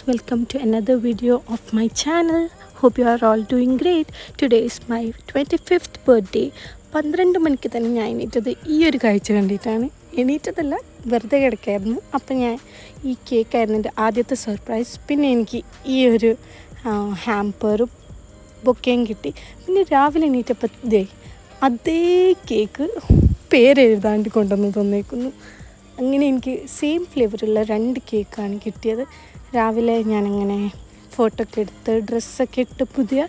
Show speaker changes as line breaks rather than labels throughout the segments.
welcome to another video of my channel. Hope you are all doing great. Today is my 25th birthday. 12 മണിക്ക് തന്നെ ഞാൻ എണീറ്റത് ഈ ഒരു കാഴ്ച കണ്ടിട്ടാണ്. എണീറ്റതല്ല, വെറുതെ കിടക്കായിരുന്നു. അപ്പം ഞാൻ ഈ കേക്കായിരുന്നു എൻ്റെ ആദ്യത്തെ സർപ്രൈസ്. പിന്നെ എനിക്ക് ഈ ഒരു ഹാമ്പറും ബൊക്കയും കിട്ടി. പിന്നെ രാവിലെ എണീറ്റപ്പോൾ അതേ കേക്ക് പേരെഴുതാണ്ട് കൊണ്ടുവന്ന് തന്നേക്കുന്നു. അങ്ങനെ എനിക്ക് സെയിം ഫ്ലേവറുള്ള 2 കേക്കാണ് കിട്ടിയത്. രാവിലെ ഞാനങ്ങനെ ഫോട്ടോ ഒക്കെ എടുത്ത് ഡ്രസ്സൊക്കെ ഇട്ട്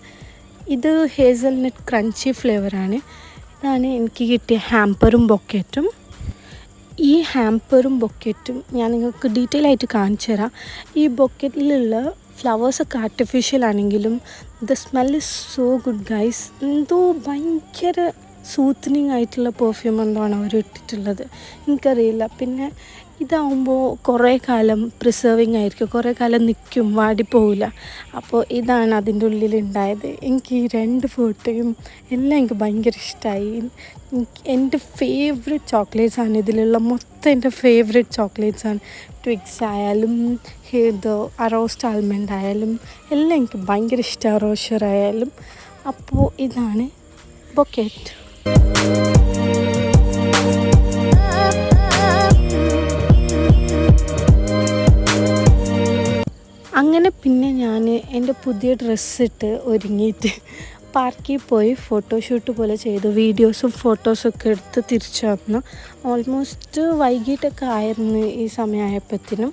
ഇത് ഹേസൽനട്ട് ക്രഞ്ചി ഫ്ലേവറാണ്. ഇതാണ് എനിക്ക് കിട്ടിയ ഹാമ്പറും ബൊക്കറ്റും. ഈ ഹാമ്പറും ബൊക്കറ്റും ഞാൻ നിങ്ങൾക്ക് ഡീറ്റെയിൽ ആയിട്ട് കാണിച്ചു തരാം. ഈ ബൊക്കറ്റിലുള്ള ഫ്ലവേഴ്സൊക്കെ ആർട്ടിഫിഷ്യൽ ആണെങ്കിലും the smell is so good guys. എന്തോ ഭയങ്കര സൂത്തനിങ് ആയിട്ടുള്ള പെർഫ്യൂം എന്താണ് അവർ ഇട്ടിട്ടുള്ളത്, എനിക്കറിയില്ല. പിന്നെ ഇതാവുമ്പോൾ കുറേ കാലം പ്രിസർവിങ് ആയിരിക്കും, കുറേ കാലം നിൽക്കും, വാടിപ്പോവില്ല. അപ്പോൾ ഇതാണ് അതിൻ്റെ ഉള്ളിലുണ്ടായത്. എനിക്ക് ഈ 2 ഫോട്ടോയും എല്ലാം എനിക്ക് ഭയങ്കര ഇഷ്ടമായി. എൻ്റെ ഫേവറേറ്റ് ചോക്ലേറ്റ്സാണ് ഇതിലുള്ള മൊത്തം. എൻ്റെ ഫേവറേറ്റ് ചോക്ലേറ്റ്സാണ്. ട്വിക്സ് ആയാലും ഇത് അറോസ്റ്റ് ആൽമണ്ട് ആയാലും എല്ലാം എനിക്ക് ഭയങ്കര ഇഷ്ടമാണ്, റോഷർ ആയാലും. അപ്പോൾ ഇതാണ് ബൊക്കറ്റ്. അങ്ങനെ പിന്നെ ഞാൻ എൻ്റെ പുതിയ ഡ്രസ്സിട്ട് ഒരുങ്ങിയിട്ട് പാർക്കിൽ പോയി ഫോട്ടോഷൂട്ട് പോലെ ചെയ്തു. വീഡിയോസും ഫോട്ടോസൊക്കെ എടുത്ത് തിരിച്ചു വന്നു. ഓൾമോസ്റ്റ് വൈകിട്ടൊക്കെ ആയിരുന്നു ഈ സമയമായപ്പോഴത്തേനും.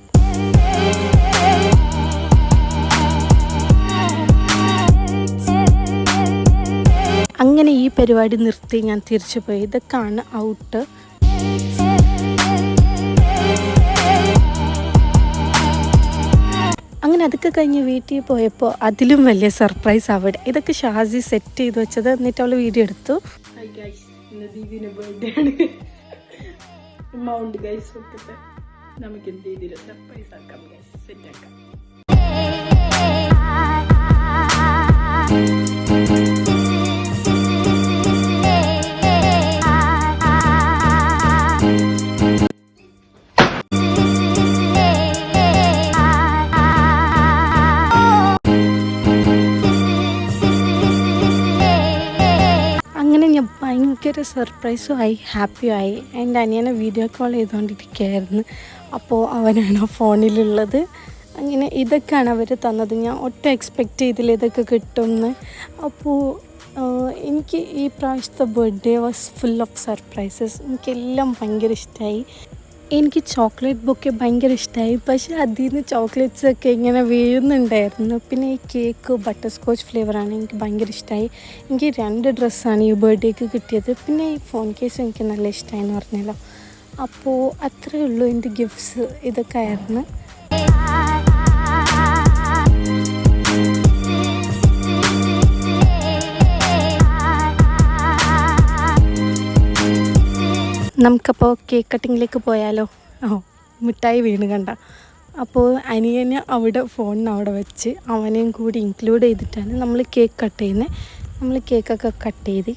അങ്ങനെ ഈ പരിപാടി നിർത്തി ഞാൻ തിരിച്ചു പോയി. ഇതൊക്കെയാണ് ഔട്ട്. അങ്ങനെ അതൊക്കെ കഴിഞ്ഞ് വീട്ടിൽ പോയപ്പോൾ അതിലും വലിയ സർപ്രൈസ് അവിടെ. ഇതൊക്കെ ഷാസി സെറ്റ് ചെയ്ത് വെച്ചത്. എന്നിട്ട് അവൾ വീഡിയോ എടുത്തു. നമുക്ക് എന്ത് രീതിയിൽ സർപ്രൈസ് ആക്കാം, സെറ്റ് ആക്കാം. ഭയങ്കര സർപ്രൈസും ആയി, ഹാപ്പിയും ആയി. എൻ്റെ അനിയനെ വീഡിയോ കോൾ ചെയ്തുകൊണ്ടിരിക്കുകയായിരുന്നു. അപ്പോൾ അവനാണ് ആ ഫോണിലുള്ളത്. അങ്ങനെ ഇതൊക്കെയാണ് അവർ തന്നത്. ഞാൻ ഒട്ടും എക്സ്പെക്റ്റ് ചെയ്തില്ല ഇതൊക്കെ കിട്ടുമെന്ന്. അപ്പോൾ എനിക്ക് ഈ പ്രാവശ്യത്തെ birthday was full of surprises. എനിക്കെല്ലാം ഭയങ്കര ഇഷ്ടമായി. എനിക്ക് ചോക്ലേറ്റ് ബൊക്കെ ഭയങ്കര ഇഷ്ടമായി. പക്ഷേ അതിൽ നിന്ന് ചോക്ലേറ്റ്സൊക്കെ ഇങ്ങനെ വീഴുന്നുണ്ടായിരുന്നു. പിന്നെ ഈ കേക്ക് ബട്ടർ സ്കോച്ച് ഫ്ലേവറാണ്, എനിക്ക് ഭയങ്കര ഇഷ്ടമായി. എനിക്ക് 2 ഡ്രസ്സാണ് ഈ ബർത്ത്ഡേക്ക് കിട്ടിയത്. പിന്നെ ഈ ഫോൺ കേസ് എനിക്ക് നല്ല ഇഷ്ടമായി എന്ന് പറഞ്ഞല്ലോ. അപ്പോൾ അത്രയേ ഉള്ളൂ എൻ്റെ ഗിഫ്റ്റ്സ്. ഇതൊക്കെ ആയിരുന്നു. നമുക്കപ്പോൾ കേക്ക് കട്ടിങ്ങിലേക്ക് പോയാലോ? മിഠായി വീണ് കണ്ട. അപ്പോൾ അനിയനെ അവിടെ ഫോണിന് അവിടെ വെച്ച് അവനെയും കൂടി ഇൻക്ലൂഡ് ചെയ്തിട്ടാണ് നമ്മൾ കേക്ക് കട്ട് ചെയ്യുന്നത്. നമ്മൾ കേക്കൊക്കെ കട്ട് ചെയ്ത്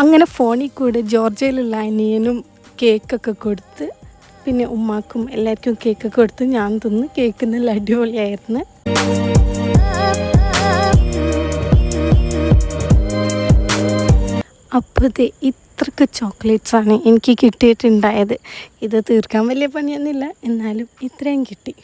അങ്ങനെ ഫോണിൽ കൂടെ ജോർജിയയിലുള്ള അനിയനും കേക്കൊക്കെ കൊടുത്ത്, പിന്നെ ഉമ്മാക്കും എല്ലാവർക്കും കേക്കൊക്കെ കൊടുത്ത് ഞാൻ തിന്ന്. കേക്ക് നല്ല അടിപൊളിയായിരുന്നു. അപ്പോൾ ഇത്രയ്ക്ക് ചോക്ലേറ്റ്സാണ് എനിക്ക് കിട്ടിയിട്ടുണ്ടായത്. ഇത് തീർക്കാൻ വലിയ പണിയൊന്നുമില്ല, എന്നാലും ഇത്രയും കിട്ടി.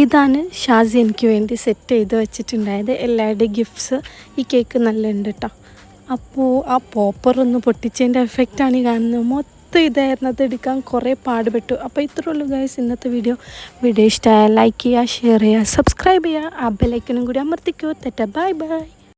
ഇതാണ് ഷാസി എനിക്ക് വേണ്ടി സെറ്റ് ചെയ്ത് വെച്ചിട്ടുണ്ടായത്. എല്ലാവരുടെയും ഗിഫ്റ്റ്സ്. ഈ കേക്ക് നല്ല ഉണ്ട് കേട്ടോ. അപ്പോൾ ആ പോപ്പറൊന്ന് പൊട്ടിച്ചതിൻ്റെ എഫക്റ്റാണ് ഈ കാണുന്നത്. മൊത്തം ഇതായിരുന്നു, അത് എടുക്കാൻ കുറേ പാടുപെട്ടു. അപ്പോൾ ഇത്രയേ ഉള്ളൂ ഗൈസ് ഇന്നത്തെ വീഡിയോ. വീഡിയോ ഇഷ്ടമായാൽ ലൈക്ക് ചെയ്യുക, ഷെയർ ചെയ്യുക, സബ്സ്ക്രൈബ് ചെയ്യുക, ആ ബെല്ലൈക്കനും കൂടി അമർത്തിക്കോ. Bye bye.